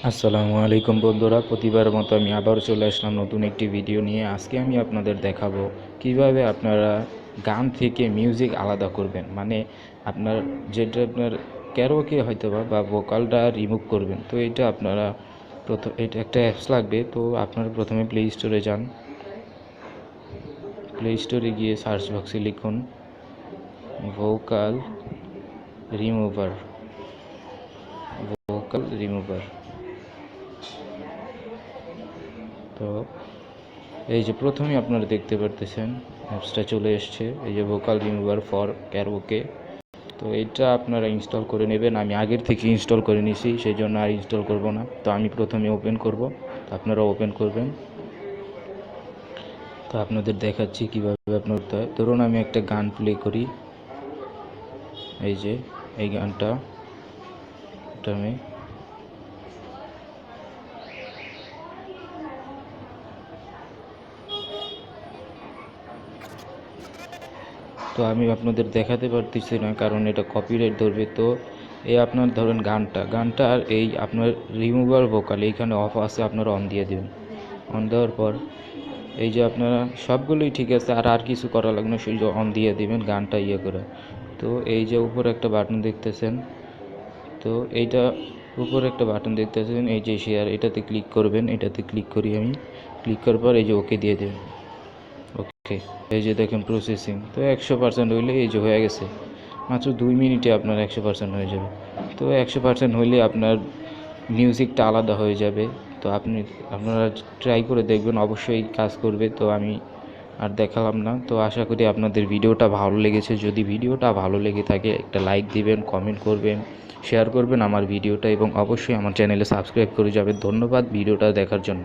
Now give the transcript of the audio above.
আসসালামু আলাইকুম বন্ধুরা, প্রতিবারের মতো আমি আবারও চলে আসলাম নতুন একটি ভিডিও নিয়ে। আজকে আমি আপনাদের দেখাবো কিভাবে আপনারা গান থেকে মিউজিক আলাদা করবেন। মানে আপনার যেটা আপনার ক্যারোকে হয়তো বা ভোকালটা রিমুভ করবেন। তো এটা আপনারা এটা একটা অ্যাপস লাগবে। তো আপনারা প্রথমে প্লে স্টোরে যান। প্লে স্টোরে গিয়ে সার্চ বক্সে লিখুন ভোকাল রিমুভার। Vocal remover. তো এই যে প্রথমেই আপনারা দেখতে পারতেছেন অ্যাপসটা চলে এসছে, এই যে ভোকাল রিমুভার ফর ক্যারোকে। তো এটা আপনারা ইনস্টল করে নেবেন। আমি আগের থেকে ইনস্টল করে নিয়েছি, সেই জন্য আর ইনস্টল করব না। তো আমি প্রথমে ওপেন করব, তো আপনারা ওপেন করবেন। তো আপনাদের দেখাচ্ছি কীভাবে আপনার করতে হয়। ধরুন আমি একটা গান প্লে করি, এই যে এই গানটা, এটা আমি তো আমি আপনাদের দেখাতে পারতেছি না, কারণ এটা কপিরাইট ধরবে। তো এই আপনার ধরেন গানটা আর এই আপনার রিমুভার ভোকাল এইখানে অফ আছে, আপনারা অন দিয়ে দেবেন। অন দেওয়ার পর এই যে আপনারা সবগুলোই ঠিক আছে, আর কিছু করা লাগবে না, শুধু অন দিয়ে দিবেন গানটা করে। তো এই যে উপরে একটা বাটন দেখতেছেন, তো এইটা উপরে একটা বাটন দেখতেছেন, এই যে শেয়ার, এটাতে ক্লিক করবেন। এটাতে ক্লিক করি আমি, ক্লিক করার পর এই যে ওকে দিয়ে দেবেন। ওকে, এই যে দেখেন প্রসেসিং। তো 100% হইলে এই যে হয়ে গেছে, মাত্র 2 মিনিটে আপনার 100% হয়ে যাবে। তো 100% হইলে আপনার মিউজিকটা আলাদা হয়ে যাবে। তো আপনারা ট্রাই করে দেখবেন, অবশ্যই কাজ করবে। তো আমি আর দেখালাম না। তো আশা করি আপনাদের ভিডিওটা ভালো লেগেছে। যদি ভিডিওটা ভালো লেগে থাকে একটা লাইক দিবেন, কমেন্ট করবেন, শেয়ার করবেন আমার ভিডিওটা, এবং অবশ্যই আমার চ্যানেলে সাবস্ক্রাইব করে যাবেন। ধন্যবাদ ভিডিওটা দেখার জন্য।